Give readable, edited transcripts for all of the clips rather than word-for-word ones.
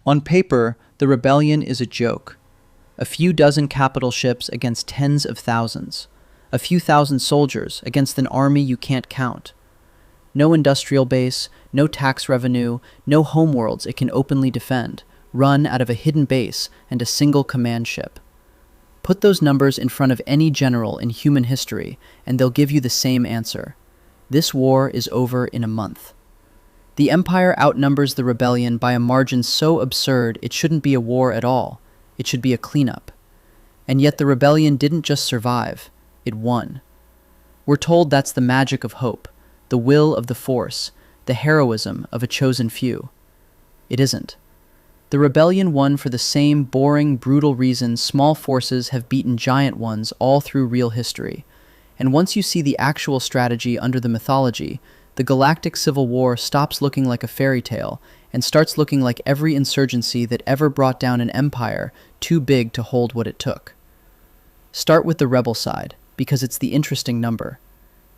On paper, the rebellion is a joke. A few dozen capital ships against tens of thousands. A few thousand soldiers against an army you can't count. No industrial base, no tax revenue, no homeworlds it can openly defend, run out of a hidden base and a single command ship. Put those numbers in front of any general in human history, and they'll give you the same answer. This war is over in a month. The Empire outnumbers the rebellion by a margin so absurd it shouldn't be a war at all. It should be a cleanup. And yet the rebellion didn't just survive, it won. We're told that's the magic of hope, the will of the Force, the heroism of a chosen few. It isn't. The rebellion won for the same boring, brutal reason small forces have beaten giant ones all through real history. And once you see the actual strategy under the mythology, the Galactic Civil War stops looking like a fairy tale and starts looking like every insurgency that ever brought down an empire too big to hold what it took. Start with the rebel side, because it's the interesting number.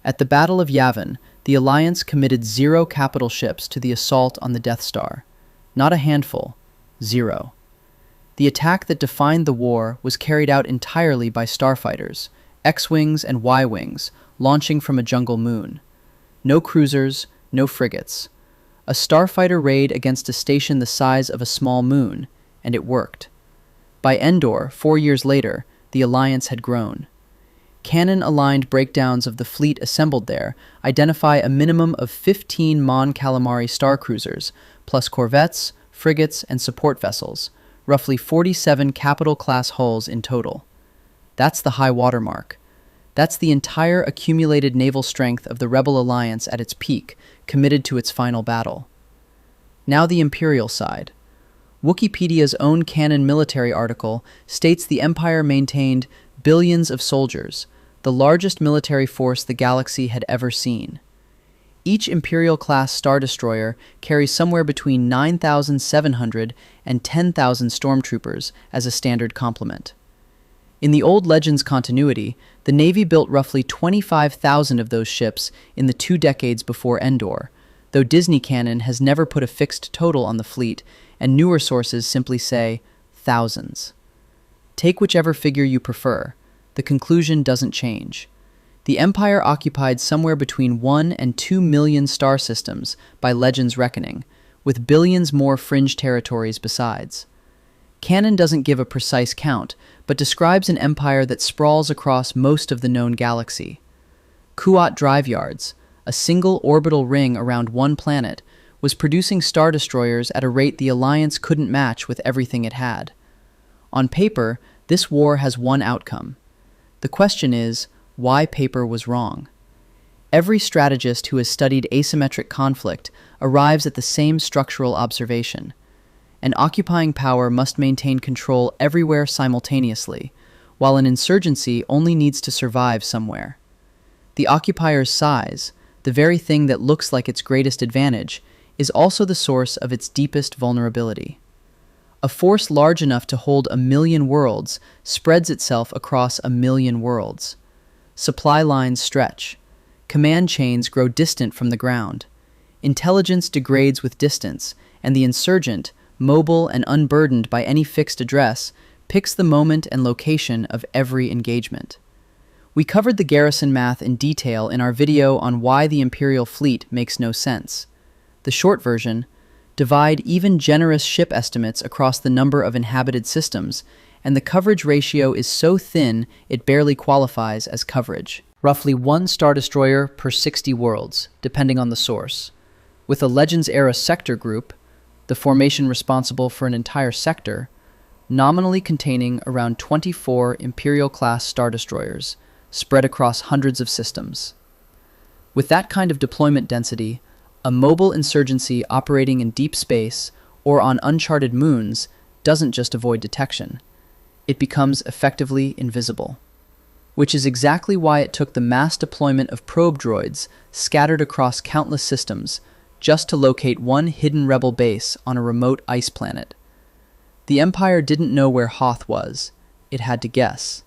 At the Battle of Yavin, the Alliance committed 0 capital ships to the assault on the Death Star. Not a handful, 0. The attack that defined the war was carried out entirely by starfighters, X-wings and Y-wings, launching from a jungle moon. No cruisers, no frigates. A starfighter raid against a station the size of a small moon, and it worked. By Endor, 4 years later, the Alliance had grown. Canon-aligned breakdowns of the fleet assembled there identify a minimum of 15 Mon Calamari Star Cruisers, plus corvettes, frigates, and support vessels, roughly 47 capital-class hulls in total. That's the high watermark. That's the entire accumulated naval strength of the Rebel Alliance at its peak, committed to its final battle. Now the Imperial side. Wikipedia's own canon military article states the Empire maintained billions of soldiers, the largest military force the galaxy had ever seen. Each Imperial-class Star Destroyer carries somewhere between 9,700 and 10,000 stormtroopers as a standard complement. In the old Legends continuity, the Navy built roughly 25,000 of those ships in the 2 decades before Endor, though Disney canon has never put a fixed total on the fleet, and newer sources simply say thousands. Take whichever figure you prefer. The conclusion doesn't change. The Empire occupied somewhere between 1 and 2 million star systems by Legends' reckoning, with billions more fringe territories besides. Canon doesn't give a precise count, but describes an empire that sprawls across most of the known galaxy. Kuat drive yards, a single orbital ring around one planet, was producing star destroyers at a rate the Alliance couldn't match with everything it had. On paper, this war has one outcome. The question is, why paper was wrong? Every strategist who has studied asymmetric conflict arrives at the same structural observation. An occupying power must maintain control everywhere simultaneously, while an insurgency only needs to survive somewhere. The occupier's size, the very thing that looks like its greatest advantage, is also the source of its deepest vulnerability. A force large enough to hold 1 million worlds spreads itself across 1 million worlds. Supply lines stretch. Command chains grow distant from the ground. Intelligence degrades with distance, and the insurgent, mobile and unburdened by any fixed address, picks the moment and location of every engagement. We covered the garrison math in detail in our video on why the Imperial fleet makes no sense. The short version: divide even generous ship estimates across the number of inhabited systems, and the coverage ratio is so thin it barely qualifies as coverage. Roughly 1 Star Destroyer per 60 worlds, depending on the source. With a Legends-era sector group, the formation responsible for an entire sector, nominally containing around 24 Imperial-class Star Destroyers, spread across hundreds of systems. With that kind of deployment density, a mobile insurgency operating in deep space or on uncharted moons doesn't just avoid detection. It becomes effectively invisible. Which is exactly why it took the mass deployment of probe droids scattered across countless systems just to locate one hidden rebel base on a remote ice planet. The Empire didn't know where Hoth was. It had to guess.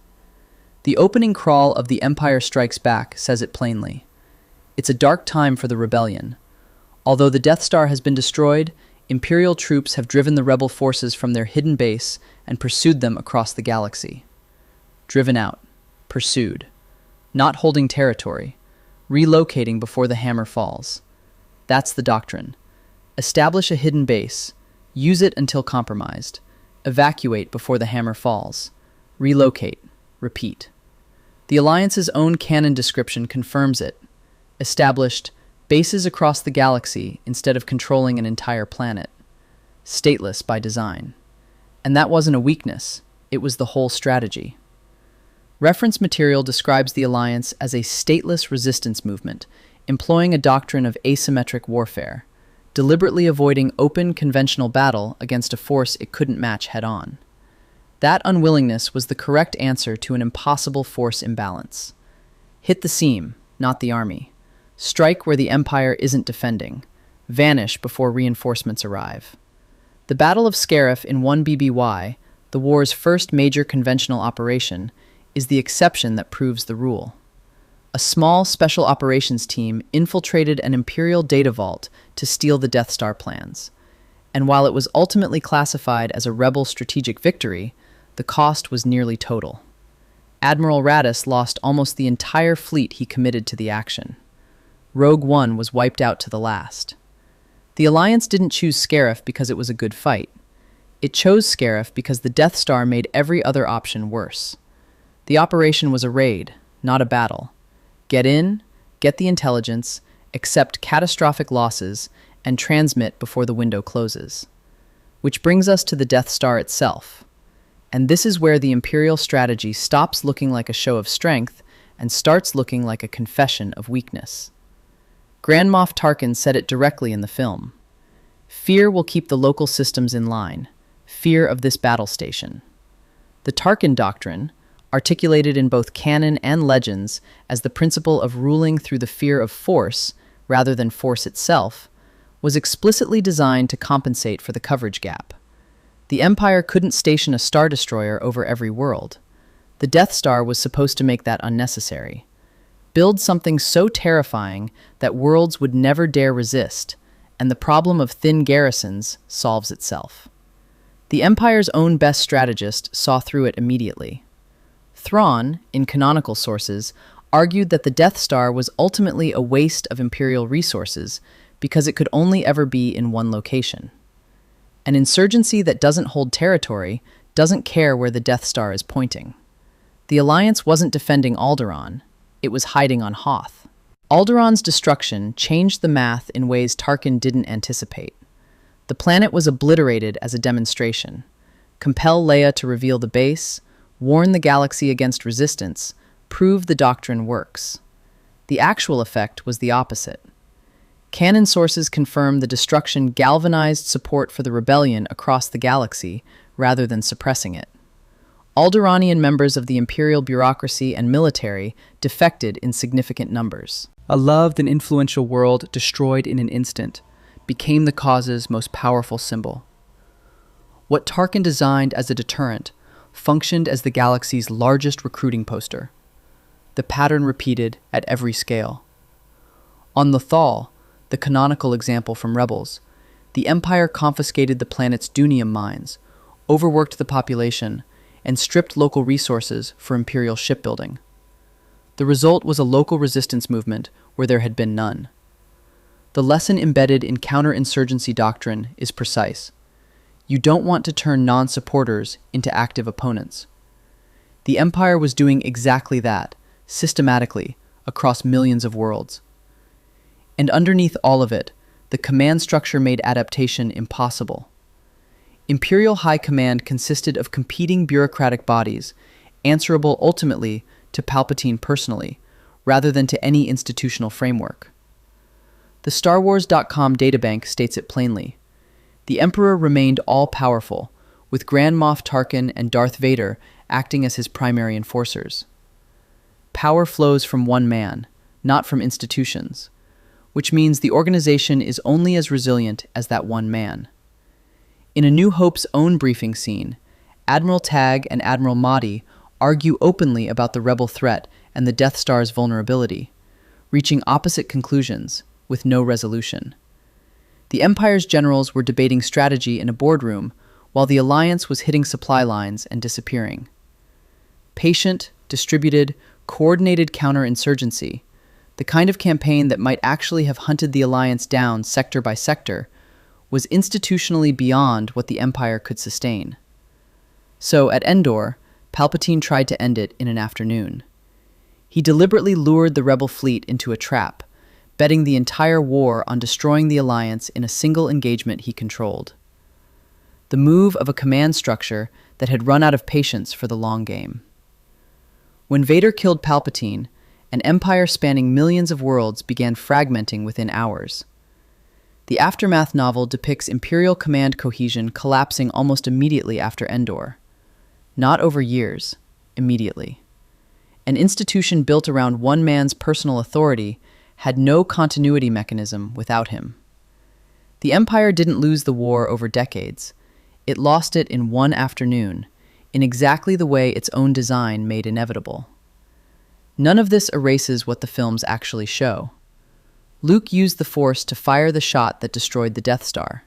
The opening crawl of The Empire Strikes Back says it plainly. It's a dark time for the rebellion. Although the Death Star has been destroyed, Imperial troops have driven the rebel forces from their hidden base and pursued them across the galaxy. Driven out, pursued, not holding territory, relocating before the hammer falls. That's the doctrine. Establish a hidden base, use it until compromised, evacuate before the hammer falls, relocate, repeat. The Alliance's own canon description confirms it. Established bases across the galaxy instead of controlling an entire planet. Stateless by design. And that wasn't a weakness, it was the whole strategy. Reference material describes the Alliance as a stateless resistance movement, employing a doctrine of asymmetric warfare, deliberately avoiding open conventional battle against a force it couldn't match head-on. That unwillingness was the correct answer to an impossible force imbalance. Hit the seam, not the army. Strike where the Empire isn't defending. Vanish before reinforcements arrive. The Battle of Scarif in 1 BBY, the war's first major conventional operation, is the exception that proves the rule. A small special operations team infiltrated an Imperial data vault to steal the Death Star plans. And while it was ultimately classified as a rebel strategic victory, the cost was nearly total. Admiral Raddus lost almost the entire fleet he committed to the action. Rogue One was wiped out to the last. The Alliance didn't choose Scarif because it was a good fight. It chose Scarif because the Death Star made every other option worse. The operation was a raid, not a battle. Get in, get the intelligence, accept catastrophic losses, and transmit before the window closes. Which brings us to the Death Star itself. And this is where the Imperial strategy stops looking like a show of strength and starts looking like a confession of weakness. Grand Moff Tarkin said it directly in the film. Fear will keep the local systems in line. Fear of this battle station. The Tarkin doctrine, articulated in both canon and legends as the principle of ruling through the fear of force rather than force itself, was explicitly designed to compensate for the coverage gap. The Empire couldn't station a Star Destroyer over every world. The Death Star was supposed to make that unnecessary. Build something so terrifying that worlds would never dare resist, and the problem of thin garrisons solves itself. The Empire's own best strategist saw through it immediately. Thrawn, in canonical sources, argued that the Death Star was ultimately a waste of Imperial resources because it could only ever be in one location. An insurgency that doesn't hold territory doesn't care where the Death Star is pointing. The Alliance wasn't defending Alderaan, it was hiding on Hoth. Alderaan's destruction changed the math in ways Tarkin didn't anticipate. The planet was obliterated as a demonstration. Compel Leia to reveal the base, warn the galaxy against resistance, prove the doctrine works. The actual effect was the opposite. Canon sources confirm the destruction galvanized support for the rebellion across the galaxy rather than suppressing it. Alderaanian members of the Imperial bureaucracy and military defected in significant numbers. A loved and influential world destroyed in an instant became the cause's most powerful symbol. What Tarkin designed as a deterrent functioned as the galaxy's largest recruiting poster. The pattern repeated at every scale. On Lothal, the canonical example from Rebels, the Empire confiscated the planet's dunium mines, overworked the population, and stripped local resources for Imperial shipbuilding. The result was a local resistance movement where there had been none. The lesson embedded in counterinsurgency doctrine is precise. You don't want to turn non-supporters into active opponents. The Empire was doing exactly that, systematically, across millions of worlds. And underneath all of it, the command structure made adaptation impossible. Imperial High Command consisted of competing bureaucratic bodies, answerable ultimately to Palpatine personally, rather than to any institutional framework. The StarWars.com databank states it plainly. The Emperor remained all-powerful, with Grand Moff Tarkin and Darth Vader acting as his primary enforcers. Power flows from one man, not from institutions, which means the organization is only as resilient as that one man. In A New Hope's own briefing scene, Admiral Tagg and Admiral Mahdi argue openly about the rebel threat and the Death Star's vulnerability, reaching opposite conclusions with no resolution. The Empire's generals were debating strategy in a boardroom, while the Alliance was hitting supply lines and disappearing. Patient, distributed, coordinated counterinsurgency, the kind of campaign that might actually have hunted the Alliance down sector by sector, was institutionally beyond what the Empire could sustain. So, at Endor, Palpatine tried to end it in an afternoon. He deliberately lured the rebel fleet into a trap, betting the entire war on destroying the Alliance in a single engagement he controlled. The move of a command structure that had run out of patience for the long game. When Vader killed Palpatine, an empire spanning millions of worlds began fragmenting within hours. The Aftermath novel depicts Imperial command cohesion collapsing almost immediately after Endor. Not over years, immediately. An institution built around one man's personal authority had no continuity mechanism without him. The Empire didn't lose the war over decades. It lost it in one afternoon, in exactly the way its own design made inevitable. None of this erases what the films actually show. Luke used the Force to fire the shot that destroyed the Death Star.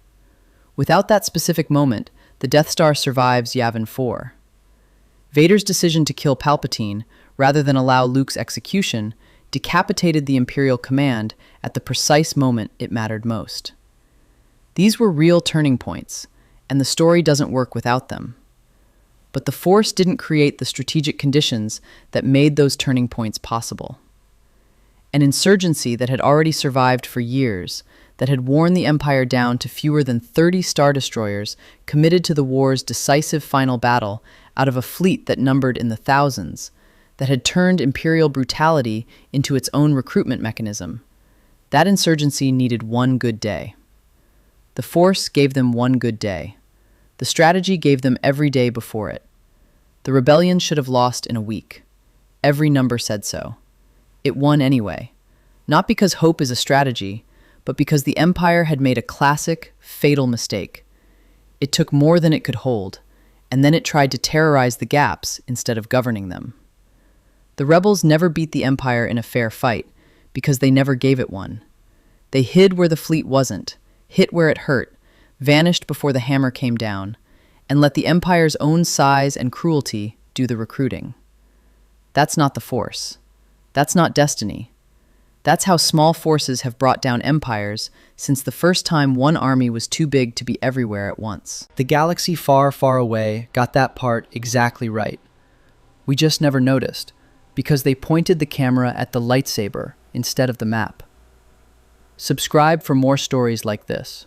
Without that specific moment, the Death Star survives Yavin 4. Vader's decision to kill Palpatine, rather than allow Luke's execution, decapitated the Imperial command at the precise moment it mattered most. These were real turning points, and the story doesn't work without them. But the Force didn't create the strategic conditions that made those turning points possible. An insurgency that had already survived for years, that had worn the Empire down to fewer than 30 Star Destroyers committed to the war's decisive final battle out of a fleet that numbered in the thousands, that had turned Imperial brutality into its own recruitment mechanism. That insurgency needed one good day. The Force gave them one good day. The strategy gave them every day before it. The rebellion should have lost in a week. Every number said so. It won anyway. Not because hope is a strategy, but because the Empire had made a classic, fatal mistake. It took more than it could hold, and then it tried to terrorize the gaps instead of governing them. The rebels never beat the Empire in a fair fight, because they never gave it one. They hid where the fleet wasn't, hit where it hurt, vanished before the hammer came down, and let the Empire's own size and cruelty do the recruiting. That's not the Force. That's not destiny. That's how small forces have brought down empires since the first time one army was too big to be everywhere at once. The galaxy far, far away got that part exactly right. We just never noticed, because they pointed the camera at the lightsaber instead of the map. Subscribe for more stories like this.